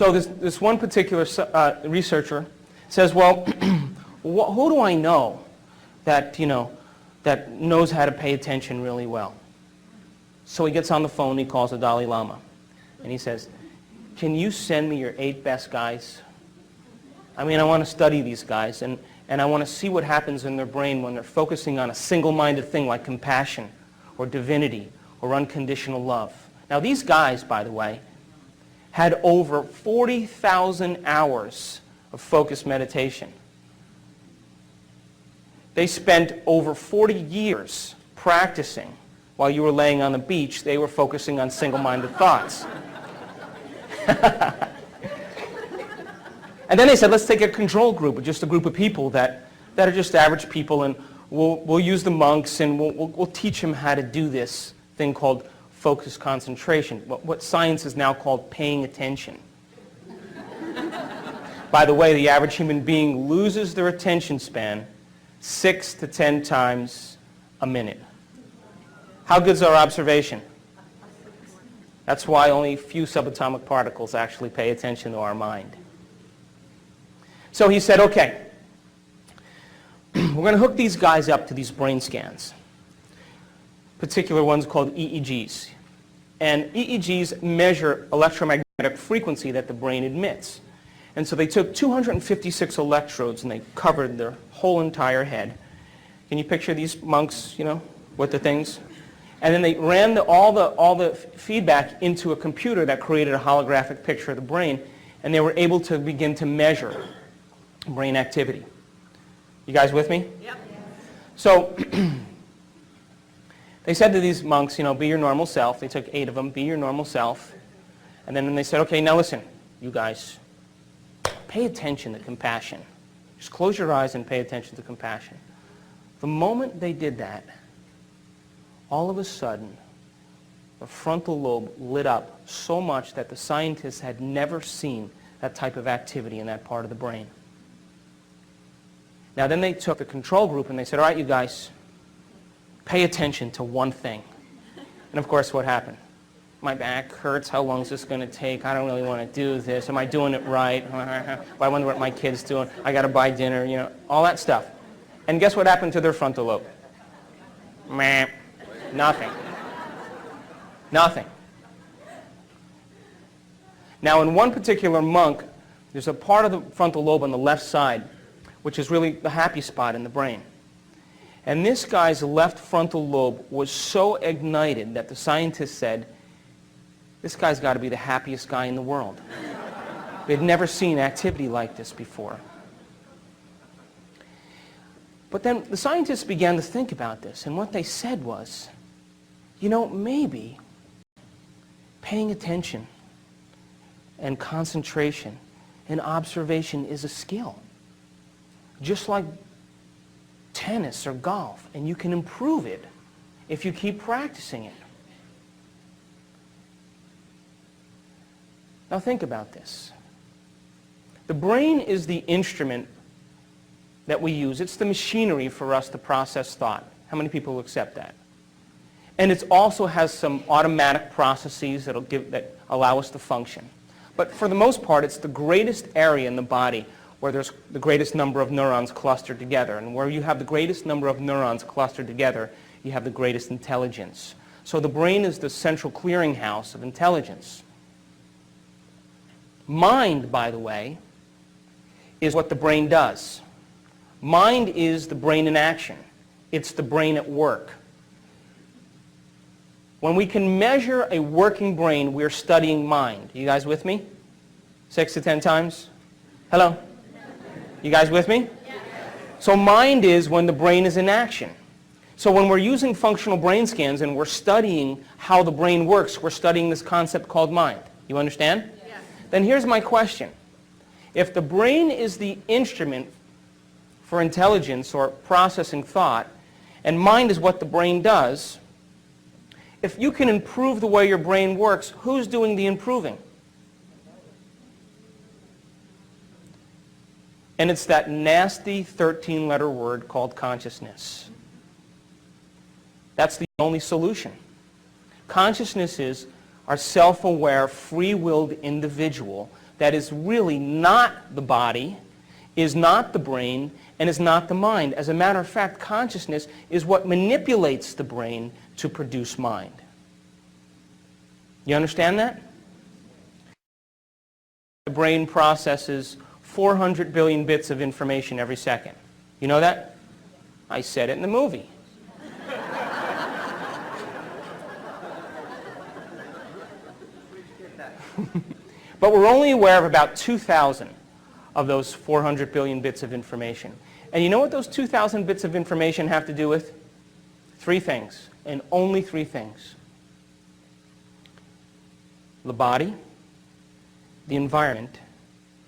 So this one particular researcher says, well, who do I know that, that knows how to pay attention really well? So he gets on the phone, he calls the Dalai Lama, and he says, can you send me your 8 best guys? I mean, I want to study these guys, and I want to see what happens in their brain when they're focusing on a single-minded thing like compassion or divinity or unconditional love. Now, these guys, by the way, had over 40,000 hours of focused meditation. They spent over 40 years practicing. While you were laying on the beach, they were focusing on single-minded thoughts. And then they said, let's take a control group, just a group of people that are just average people, and we'll use the monks, and we'll teach them how to do this thing called focused concentration, what science is now called paying attention. By the way, the average human being loses their attention span 6 to 10 times a minute. How good's our observation? That's why only a few subatomic particles actually pay attention to our mind. So he said, okay, we're going to hook these guys up to these brain scans, particular ones called EEGs. And EEGs measure electromagnetic frequency that the brain emits. And so they took 256 electrodes and they covered their whole entire head. Can you picture these monks, with the things? And then they ran all the feedback into a computer that created a holographic picture of the brain, and they were able to begin to measure brain activity. You guys with me? Yep. So they said to these monks, be your normal self. They took 8 of them, be your normal self. And then they said, okay, now listen, you guys, pay attention to compassion. Just close your eyes and pay attention to compassion. The moment they did that, all of a sudden, the frontal lobe lit up so much that the scientists had never seen that type of activity in that part of the brain. Now then they took the control group and they said, all right, you guys, pay attention to one thing. And of course, what happened? My back hurts. How long is this going to take? I don't really want to do this. Am I doing it right? I wonder what my kid's doing. I got to buy dinner, all that stuff. And guess what happened to their frontal lobe? Meh. Nothing. Nothing. Now, in one particular monk, there's a part of the frontal lobe on the left side, which is really the happy spot in the brain. And this guy's left frontal lobe was so ignited that the scientists said, this guy's got to be the happiest guy in the world. They'd never seen activity like this before. But then the scientists began to think about this, and what they said was, maybe paying attention and concentration and observation is a skill. Just like tennis or golf, and you can improve it if you keep practicing it. Now think about this. The brain is the instrument that we use. It's the machinery for us to process thought. How many people will accept that? And it also has some automatic processes that allow us to function. But for the most part, it's the greatest area in the body where there's the greatest number of neurons clustered together. And where you have the greatest number of neurons clustered together, you have the greatest intelligence. So the brain is the central clearinghouse of intelligence. Mind, by the way, is what the brain does. Mind is the brain in action. It's the brain at work. When we can measure a working brain, we're studying mind. You guys with me? 6 to 10 times? Hello? You guys with me? So mind is when the brain is in action. So when we're using functional brain scans and we're studying how the brain works, we're studying this concept called mind. You understand? Yes. Then here's my question. If the brain is the instrument for intelligence or processing thought, and mind is what the brain does, if you can improve the way your brain works, who's doing the improving? And it's that nasty 13-letter word called consciousness. That's the only solution. Consciousness is our self-aware, free-willed individual that is really not the body, is not the brain, and is not the mind. As a matter of fact, consciousness is what manipulates the brain to produce mind. You understand that? The brain processes 400 billion bits of information every second. You know that? I said it in the movie. But we're only aware of about 2,000 of those 400 billion bits of information. And you know what those 2,000 bits of information have to do with? Three things, and only three things. The body, the environment,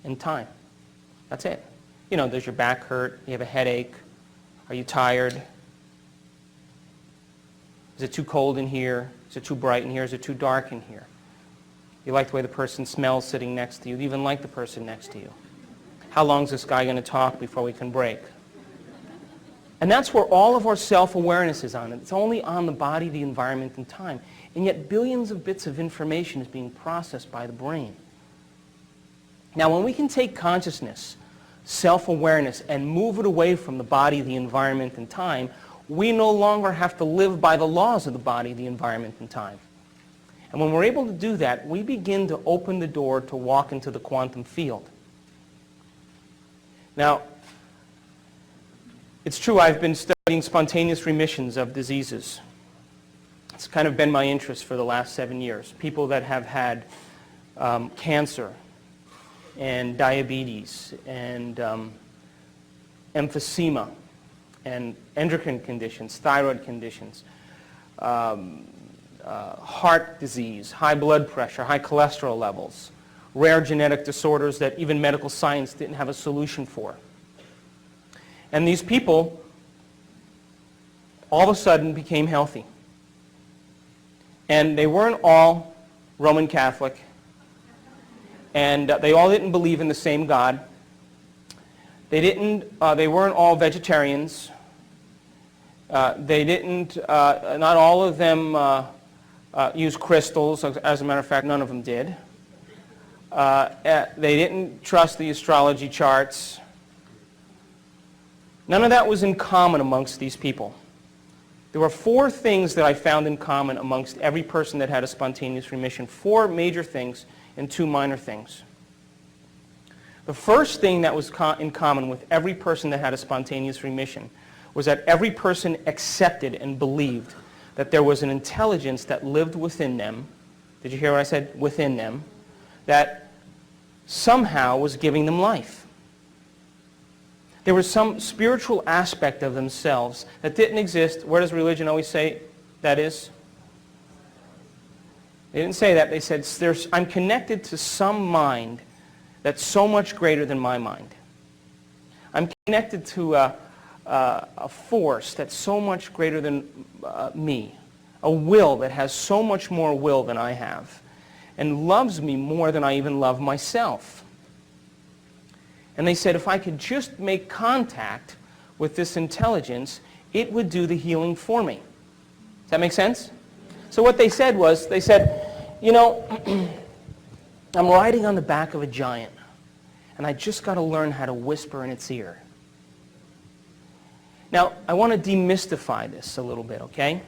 and time. That's it. You know, does your back hurt? You have a headache? Are you tired? Is it too cold in here? Is it too bright in here? Is it too dark in here? You like the way the person smells sitting next to you. You even like the person next to you. How long is this guy going to talk before we can break? And that's where all of our self-awareness is on. It's only on the body, the environment, and time. And yet billions of bits of information is being processed by the brain. Now, when we can take consciousness, self-awareness, and move it away from the body, the environment, and time, we no longer have to live by the laws of the body, the environment, and time. And when we're able to do that, we begin to open the door to walk into the quantum field. Now, it's true I've been studying spontaneous remissions of diseases. It's kind of been my interest for the last 7 years. People that have had cancer and diabetes and emphysema and endocrine conditions, thyroid conditions, heart disease, high blood pressure, high cholesterol levels, rare genetic disorders that even medical science didn't have a solution for. And these people all of a sudden became healthy. And they weren't all Roman Catholic, and they all didn't believe in the same God. They weren't all vegetarians. Not all of them use crystals. As a matter of fact, none of them did. They didn't trust the astrology charts. None of that was in common amongst these people. There were 4 things that I found in common amongst every person that had a spontaneous remission. 4 major things and 2 minor things. The first thing that was in common with every person that had a spontaneous remission was that every person accepted and believed that there was an intelligence that lived within them. Did you hear what I said? Within them. That somehow was giving them life. There was some spiritual aspect of themselves that didn't exist. Where does religion always say that is? They didn't say that. They said, I'm connected to some mind that's so much greater than my mind. I'm connected to a force that's so much greater than me. A will that has so much more will than I have. And loves me more than I even love myself. And they said, if I could just make contact with this intelligence, it would do the healing for me. Does that make sense? So what they said was, they said, you know, I'm riding on the back of a giant, and I just got to learn how to whisper in its ear. Now, I want to demystify this a little bit, okay?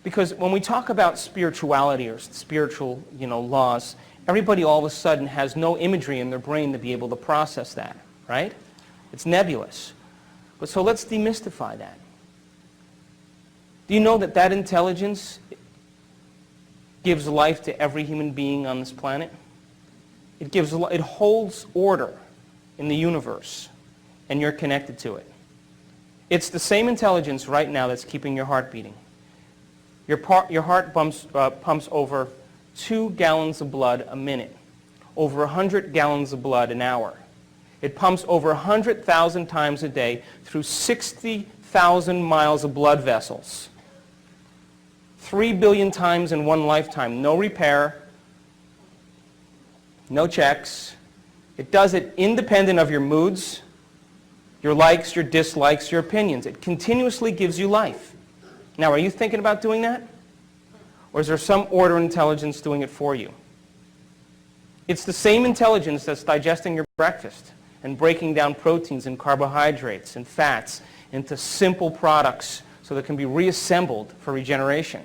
Because when we talk about spirituality or spiritual, laws, everybody all of a sudden has no imagery in their brain to be able to process that, right? It's nebulous. But so let's demystify that. Do you know that that intelligence gives life to every human being on this planet? It holds order in the universe, and you're connected to it. It's the same intelligence right now that's keeping your heart beating. Your heart pumps over 2 gallons of blood a minute, over 100 gallons of blood an hour. It pumps over 100,000 times a day through 60,000 miles of blood vessels. 3 billion times in one lifetime. No repair, no checks. It does it independent of your moods, your likes, your dislikes, your opinions. It continuously gives you life. Now, are you thinking about doing that? Or is there some order and intelligence doing it for you? It's the same intelligence that's digesting your breakfast and breaking down proteins and carbohydrates and fats into simple products so that can be reassembled for regeneration.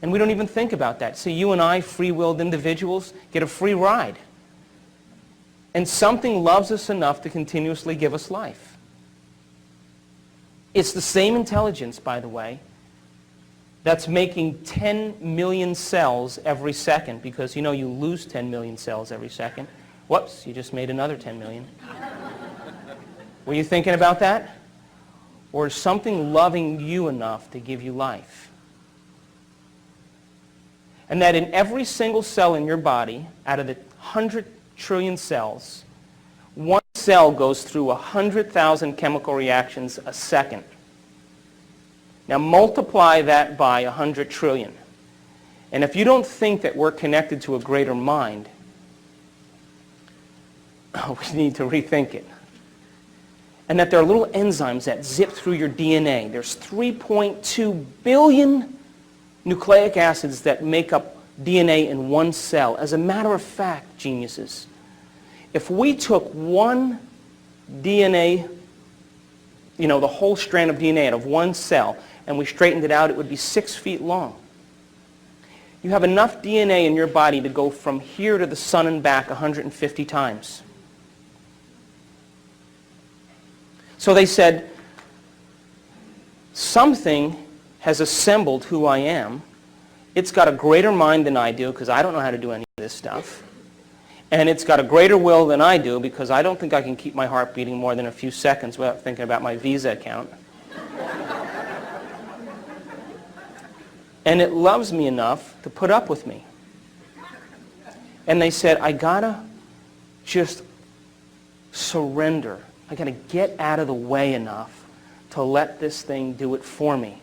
And we don't even think about that. See, you and I, free-willed individuals, get a free ride. And something loves us enough to continuously give us life. It's the same intelligence, by the way, that's making 10 million cells every second, because you know you lose 10 million cells every second. Whoops, you just made another 10 million. Were you thinking about that? Or is something loving you enough to give you life? And that in every single cell in your body, out of the 100 trillion cells, one cell goes through 100,000 chemical reactions a second. Now multiply that by 100 trillion. And if you don't think that we're connected to a greater mind, we need to rethink it. And that there are little enzymes that zip through your DNA. There's 3.2 billion nucleic acids that make up DNA in one cell. As a matter of fact, geniuses, if we took one DNA, the whole strand of DNA out of one cell, and we straightened it out, it would be 6 feet long. You have enough DNA in your body to go from here to the sun and back 150 times. So they said, something has assembled who I am. It's got a greater mind than I do, because I don't know how to do any of this stuff. And it's got a greater will than I do, because I don't think I can keep my heart beating more than a few seconds without thinking about my Visa account. And it loves me enough to put up with me. And they said, I gotta just surrender. I gotta get out of the way enough to let this thing do it for me.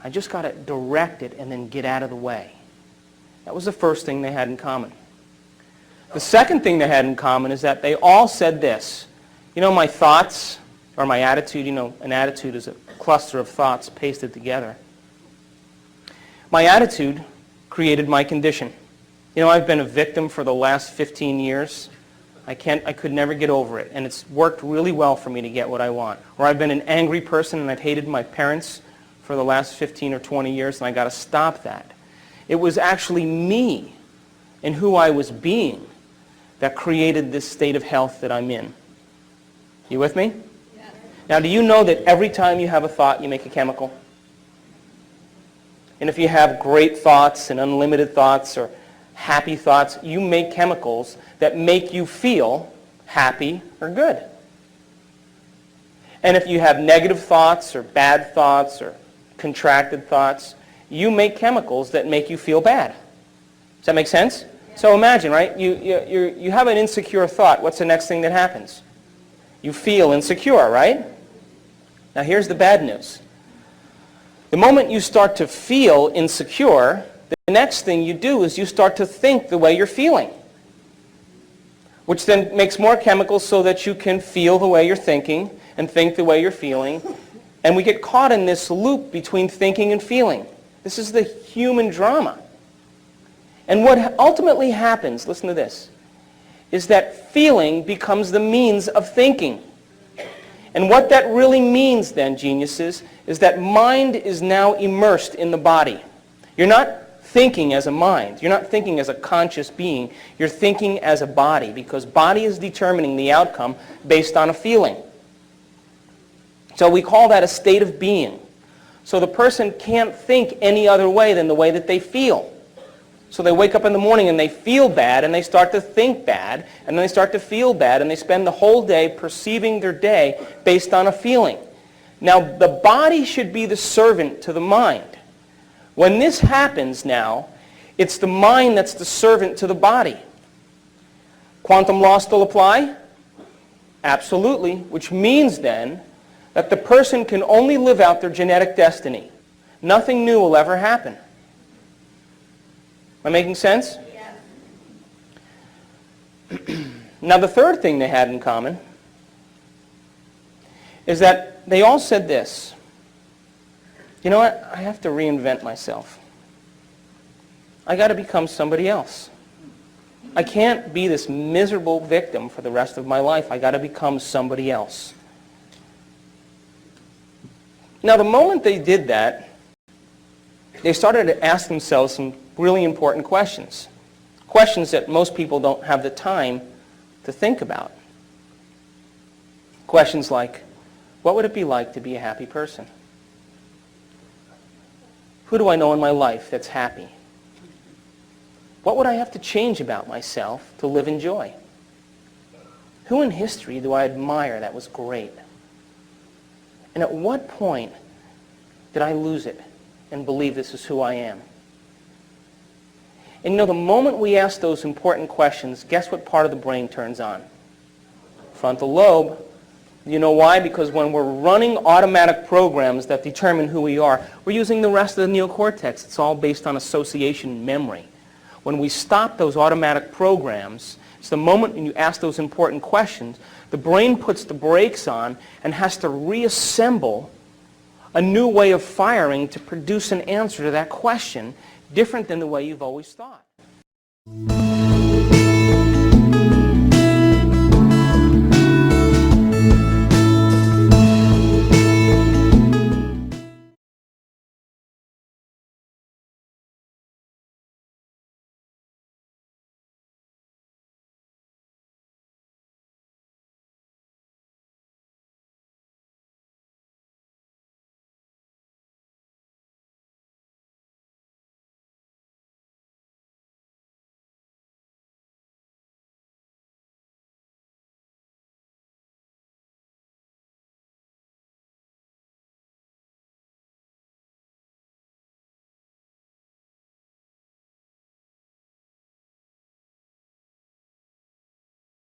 I just gotta direct it and then get out of the way. That was the first thing they had in common. The second thing they had in common is that they all said this. My thoughts, or my attitude, an attitude is a cluster of thoughts pasted together. My attitude created my condition. I've been a victim for the last 15 years. I could never get over it, and it's worked really well for me to get what I want. Or I've been an angry person and I've hated my parents for the last 15 or 20 years, and I got to stop that. It was actually me and who I was being that created this state of health that I'm in. You with me? Yeah. Now, do you know that every time you have a thought, you make a chemical? And if you have great thoughts and unlimited thoughts or happy thoughts, you make chemicals that make you feel happy or good. And if you have negative thoughts or bad thoughts or contracted thoughts, you make chemicals that make you feel bad. Does that make sense? So imagine, right? You have an insecure thought. What's the next thing that happens? You feel insecure, right? Now here's the bad news. The moment you start to feel insecure, the next thing you do is you start to think the way you're feeling, which then makes more chemicals so that you can feel the way you're thinking and think the way you're feeling. And we get caught in this loop between thinking and feeling. This is the human drama. And what ultimately happens, listen to this, is that feeling becomes the means of thinking. And what that really means then, geniuses, is that mind is now immersed in the body. You're not thinking as a mind. You're not thinking as a conscious being. You're thinking as a body, because body is determining the outcome based on a feeling. So we call that a state of being. So the person can't think any other way than the way that they feel. So they wake up in the morning and they feel bad, and they start to think bad, and then they start to feel bad, and they spend the whole day perceiving their day based on a feeling. Now, the body should be the servant to the mind. When this happens now, it's the mind that's the servant to the body. Quantum law still apply? Absolutely, which means then that the person can only live out their genetic destiny. Nothing new will ever happen. Am I making sense? Yeah. Now the third thing they had in common is that they all said this. You know what? I have to reinvent myself. I got to become somebody else. I can't be this miserable victim for the rest of my life. I got to become somebody else. Now, the moment they did that, they started to ask themselves some really important questions. Questions that most people don't have the time to think about. Questions like, what would it be like to be a happy person? Who do I know in my life that's happy? What would I have to change about myself to live in joy? Who in history do I admire that was great? And at what point did I lose it and believe this is who I am? And you know, the moment we ask those important questions, guess what part of the brain turns on? Frontal lobe. You know why? Because when we're running automatic programs that determine who we are, we're using the rest of the neocortex. It's all based on association memory. When we stop those automatic programs, it's the moment when you ask those important questions, the brain puts the brakes on and has to reassemble a new way of firing to produce an answer to that question different than the way you've always thought.